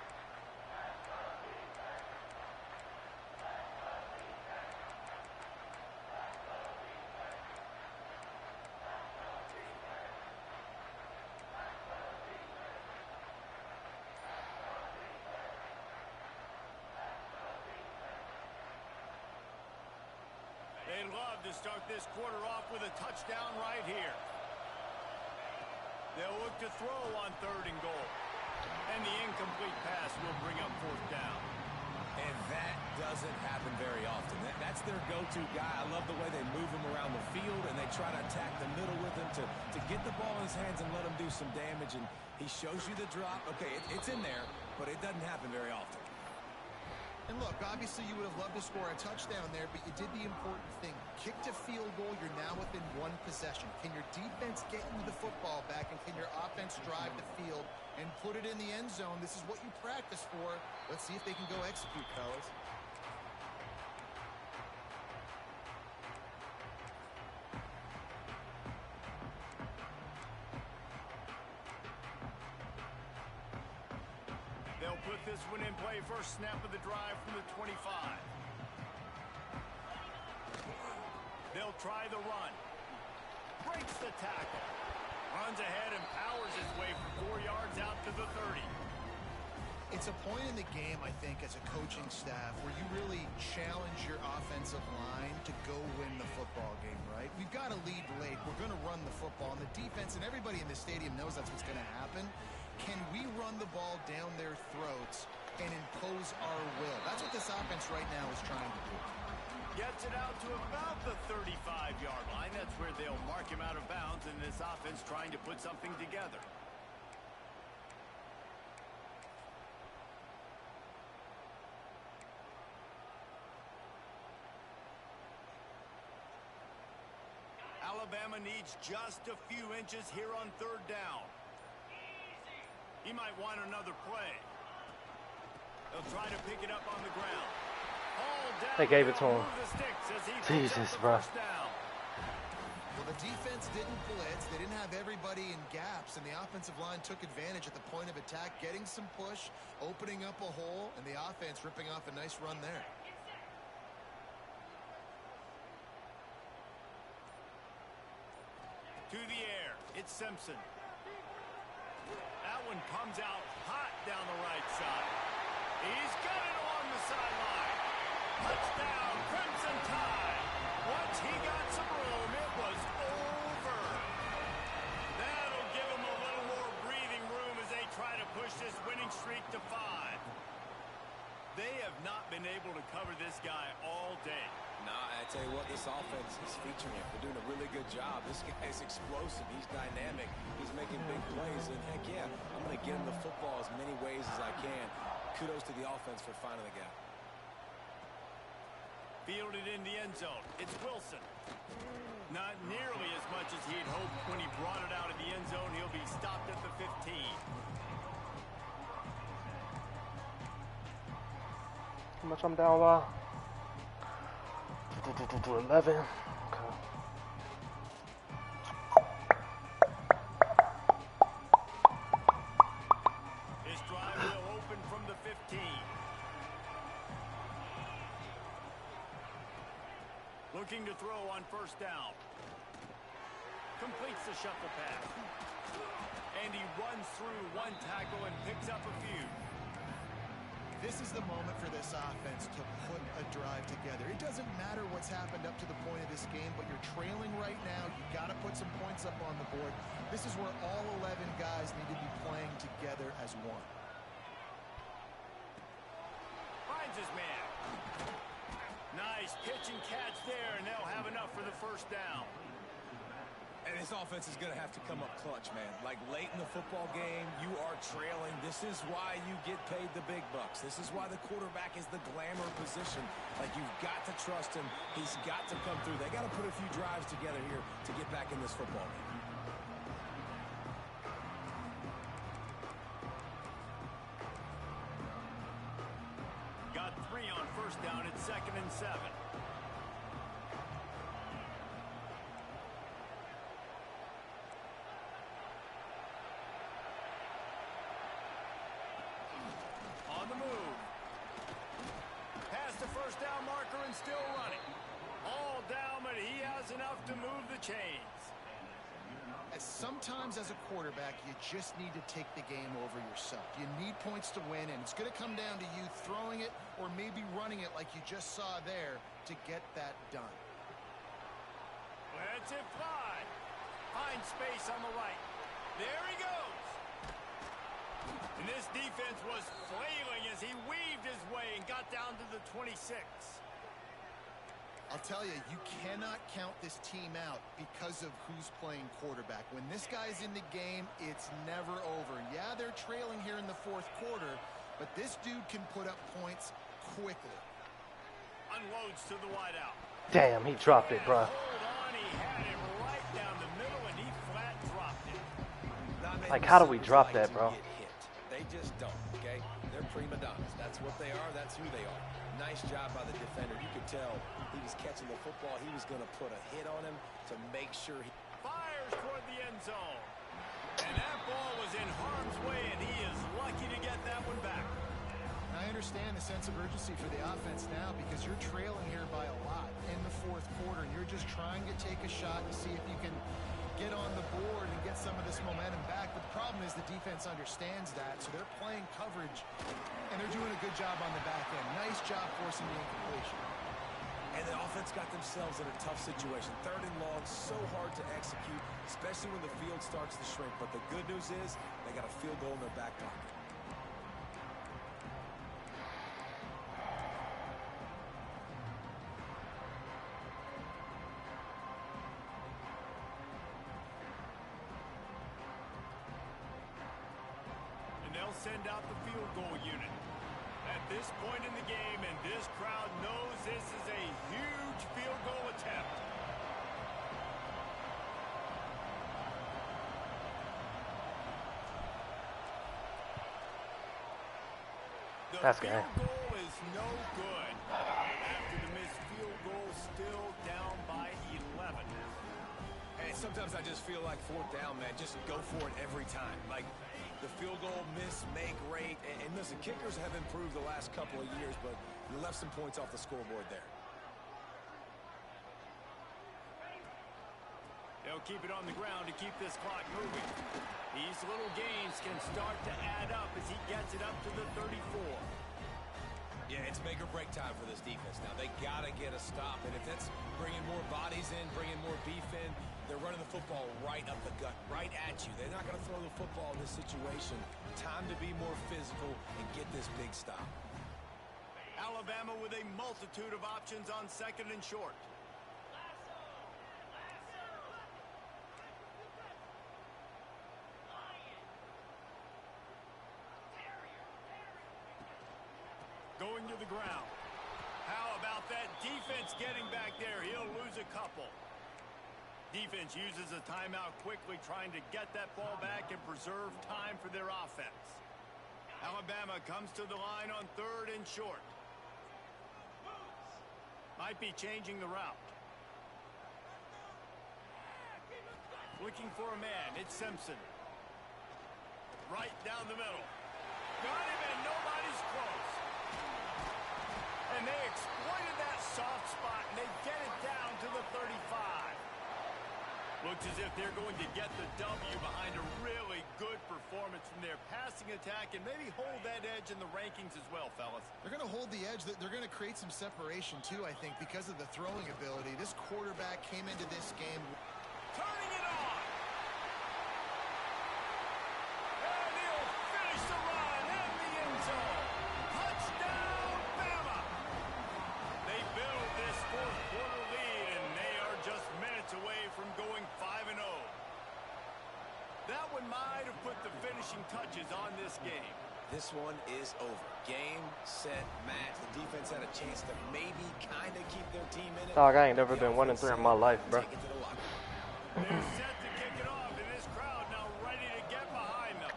They'd love to start this quarter off with a touchdown right here. They'll look to throw on 3rd and goal. And the incomplete pass will bring up 4th down. And that doesn't happen very often. That's their go-to guy. I love the way they move him around the field, and they try to attack the middle with him to get the ball in his hands and let him do some damage. And he shows you the drop. Okay, it's in there, but it doesn't happen very often. And look, obviously you would have loved to score a touchdown there, but you did the important thing. Kicked a field goal, you're now within 1 possession. Can your defense get you the football back, and can your offense drive the field and put it in the end zone? This is what you practice for. Let's see if they can go execute, fellas. They'll put this one in play. First snap of the drive from the 25. They'll try the run. Breaks the tackle. Runs ahead and powers his way for 4 yards out to the 30. It's a point in the game, I think, as a coaching staff where you really challenge your offensive line to go win the football game, right? We've got to lead late. We're going to run the football. And the defense and everybody in the stadium knows that's what's going to happen. Can we run the ball down their throats and impose our will? That's what this offense right now is trying to do. Gets it out to about the 35-yard line. That's where they'll mark him out of bounds, and this offense trying to put something together. Alabama needs just a few inches here on 3rd down. He might want another play. They'll try to pick it up on the ground. They gave it to him. Jesus, bro. Well, the defense didn't blitz. They didn't have everybody in gaps, and the offensive line took advantage at the point of attack, getting some push, opening up a hole, and the offense ripping off a nice run there. To the air, it's Simpson. That one comes out hot down the right side. He's got it along the sideline. Touchdown, Crimson Tide. Once he got some room, it was over. That'll give him a little more breathing room as they try to push this winning streak to 5. They have not been able to cover this guy all day. Nah, I tell you what, this offense is featuring him. They're doing a really good job. This guy's explosive. He's dynamic. He's making big plays. And heck yeah, I'm going to get him the football as many ways as I can. Kudos to the offense for finding the gap. Fielded in the end zone. It's Wilson. Not nearly as much as he'd hoped when he brought it out of the end zone. He'll be stopped at the 15. How much I'm down by? 11. Okay. This drive will open from the 15. Looking to throw on 1st down. Completes the shuffle pass. And he runs through one tackle and picks up a few. This is the moment for this offense to put a drive together. It doesn't matter what's happened up to the point of this game, but you're trailing right now. You got to put some points up on the board. This is where all 11 guys need to be playing together as one. Finds his man. Nice pitch and catch there, and they'll have enough for the 1st down. And this offense is going to have to come up clutch, man. Like late in the football game, you are trailing. This is why you get paid the big bucks. This is why the quarterback is the glamour position. Like, you've got to trust him. He's got to come through. They got to put a few drives together here to get back in this football game. Got 3 on 1st down. It's 2nd and 7. On the move. Past the 1st down marker and still running. All down, but he has enough to move the chains. Sometimes as a quarterback, you just need to take the game over yourself. You need points to win, and it's going to come down to you throwing it or maybe running it like you just saw there to get that done. Lets it fly. Finds space on the right. There he goes. And this defense was flailing as he weaved his way and got down to the 26. I'll tell you, you cannot count this team out because of who's playing quarterback. When this guy's in the game, it's never over. Yeah, they're trailing here in the 4th quarter, but this dude can put up points quickly. Unloads to the wideout. Damn, he dropped it, bro. Hold on, he had it right down the middle, and he flat dropped it. Like, how do we drop that, bro? They just don't, okay? They're prima donnas. That's what they are. That's who they are. Nice job by the defender. You could tell he was catching the football. He was going to put a hit on him to make sure he fires toward the end zone. And that ball was in harm's way, and he is lucky to get that one back. I understand the sense of urgency for the offense now because you're trailing here by a lot in the 4th quarter, and you're just trying to take a shot to see if you can get on the board and get some of this momentum back, but the problem is the defense understands that, so they're playing coverage, and they're doing a good job on the back end. Nice job forcing the incompletion. And the offense got themselves in a tough situation. 3rd and long, so hard to execute, especially when the field starts to shrink. But the good news is they got a field goal in their back pocket. And they'll send out the field goal unit. At this point in the game, and this crowd knows this is a huge field goal attempt. The field goal is no good. After the missed field goal, still down by 11. Hey, sometimes I just feel like 4th down, man. Just go for it every time. Like, the field goal miss, make rate. And listen, kickers have improved the last couple of years, but you left some points off the scoreboard there. They'll keep it on the ground to keep this clock moving. These little gains can start to add up as he gets it up to the 34. Yeah, it's make or break time for this defense. Now, they got to get a stop. And if that's bringing more bodies in, bringing more beef in, they're running the football right up the gut, right at you. They're not going to throw the football in this situation. Time to be more physical and get this big stop. Alabama with a multitude of options on 2nd and short. Going to the ground. How about that defense getting back there? He'll lose a couple. Defense uses a timeout quickly, trying to get that ball back and preserve time for their offense. Alabama comes to the line on 3rd and short. Might be changing the route. Looking for a man. It's Simpson. Right down the middle. Got him, and nobody's close. And they exploited that soft spot, and they get it down to the 35. Looks as if they're going to get the W behind a really good performance from their passing attack and maybe hold that edge in the rankings as well, fellas. They're going to hold the edge. They're going to create some separation, too, I think, because of the throwing ability. This quarterback came into this game turning it on. And he'll finish the run in the end zone. Touchdown, Bama. They build this 4th quarter lead, and they are just minutes away from going 5-0. That one might have put the finishing touches on this game. This one is over. Game, set, match. The defense had a chance to maybe kind of keep their team in it. Dog, I ain't never been 1-3 in my life, bro. They're set to kick it off, and this crowd now ready to get behind them.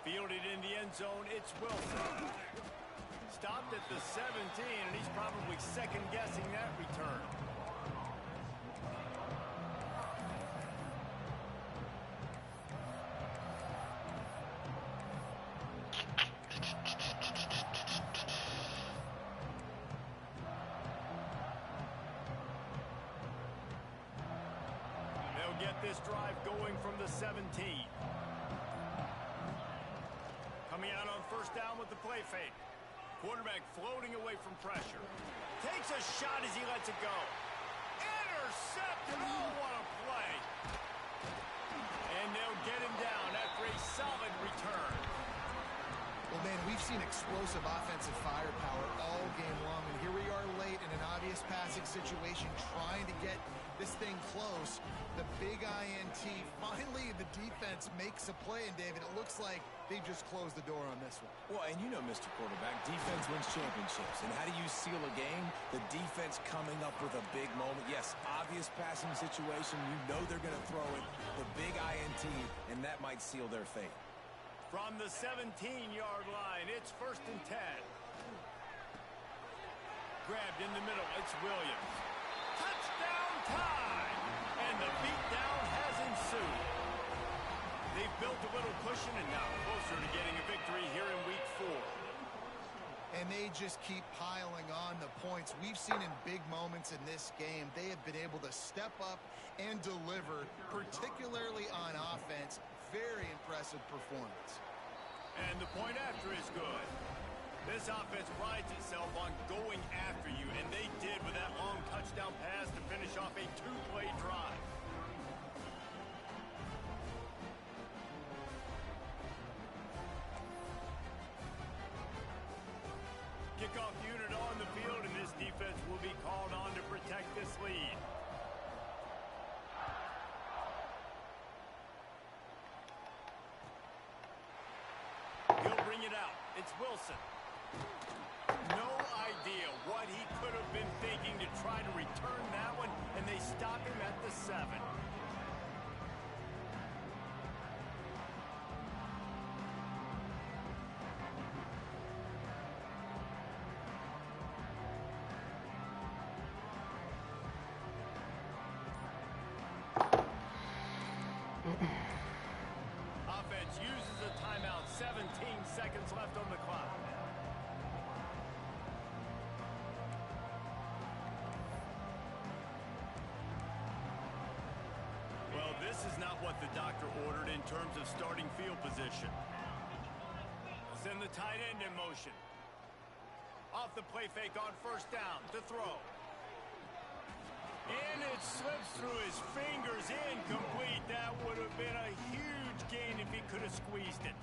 Fielded in the end zone, it's Wilson. Stopped at the 17, and he's probably second-guessing that return. They'll get this drive going from the 17. Coming out on 1st down with the play fake. Quarterback floating away from pressure. Takes a shot as he lets it go. Intercepted. Oh, what a play. And they'll get him down after a solid return. Well, man, we've seen explosive offensive firepower all game long, and here we are late in an obvious passing situation trying to get this thing close. The big INT. Finally, the defense makes a play, and David, it looks like they just closed the door on this one. Well, and you know, Mr. Quarterback, defense wins championships. And how do you seal a game? The defense coming up with a big moment. Yes, obvious passing situation. You know they're going to throw it. The big INT, and that might seal their fate. From the 17-yard line, it's 1st and 10. Grabbed in the middle, it's Williams. Touchdown time! And the beatdown has ensued. They've built a little cushion and now closer to getting a victory here in week 4. And they just keep piling on the points. We've seen in big moments in this game, they have been able to step up and deliver, particularly on offense. Very impressive performance. And the point after is good. This offense prides itself on going after you, and they did with that long touchdown pass to finish off a two-play drive. Kickoff unit on the field, and this defense will be called on to protect this lead. He'll bring it out. It's Wilson. No idea what he could have been thinking to try to return that one, and they stop him at the 7. Offense uses a timeout. 17 seconds left on the clock. Well, this is not what the doctor ordered in terms of starting field position. Send the tight end in motion. Off the play fake on first down to throw. And it slips through his fingers, incomplete. That would have been a huge gain if he could have squeezed it.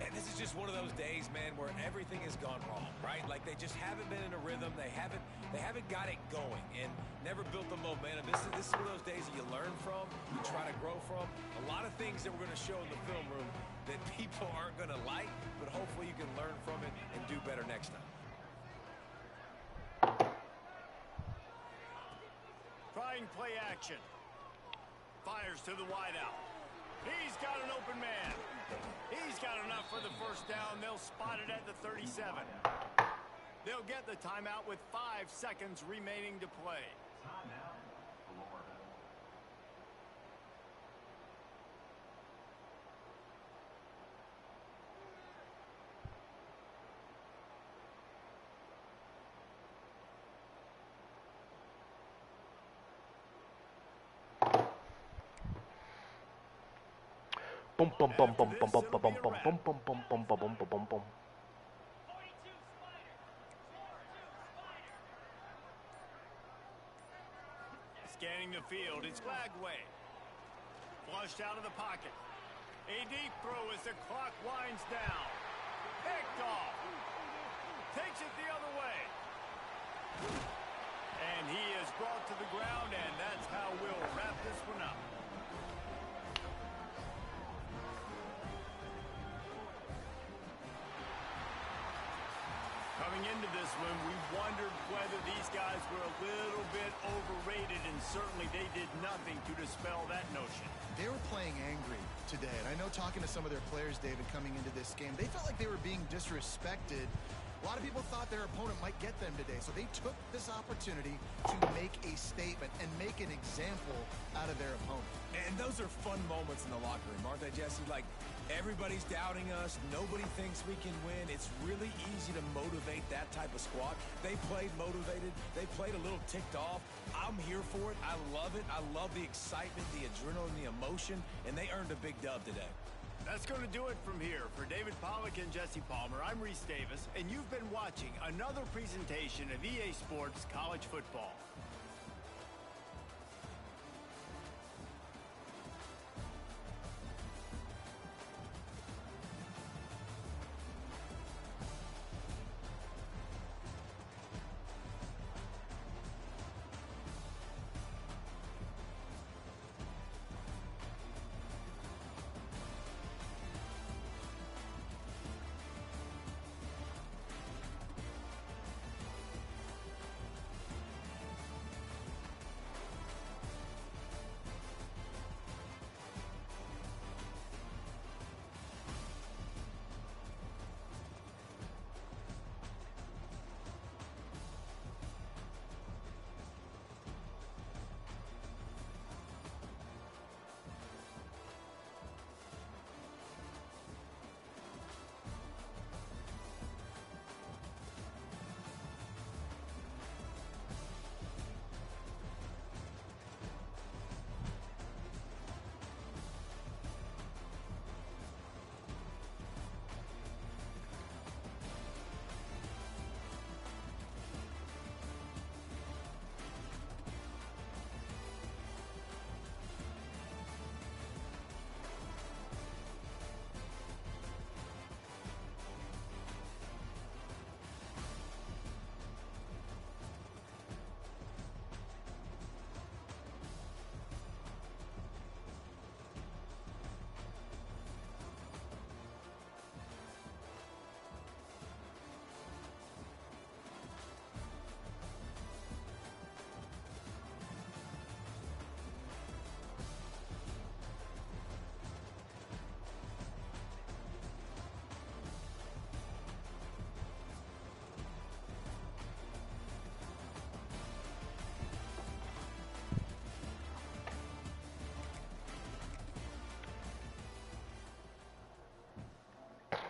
And this is just one of those days, man, where everything has gone wrong, right? Like they just haven't been in a rhythm. They haven't got it going and never built the momentum. This is one of those days that you learn from, you try to grow from. A lot of things that we're going to show in the film room that people aren't going to like, but hopefully you can learn from it and do better next time. Trying play action. Fires to the wideout. He's got an open man. He's got enough for the first down. They'll spot it at the 37. They'll get the timeout with 5 seconds remaining to play. Boom, boom, boom, boom, boom, boom, boom, boom, boom, boom, boom, boom, boom, boom, boom, boom, boom. Scanning the field, it's Lagway. Flushed out of the pocket. A deep throw as the clock winds down. Picked off. Takes it the other way. And he is brought to the ground, and that's how we'll wrap this one up. Coming into this one, we wondered whether these guys were a little bit overrated, and certainly they did nothing to dispel that notion. They were playing angry today, and I know talking to some of their players, David, coming into this game, they felt like they were being disrespected. A lot of people thought their opponent might get them today, so they took this opportunity to make a statement and make an example out of their opponent. And those are fun moments in the locker room, aren't they, Jesse? Like, everybody's doubting us. Nobody thinks we can win. It's really easy to motivate that type of squad. They played motivated. They played a little ticked off. I'm here for it. I love it. I love the excitement, the adrenaline, the emotion, and they earned a big dub today. That's going to do it from here. For David Pollack and Jesse Palmer, I'm Reese Davis, and you've been watching another presentation of EA Sports College Football.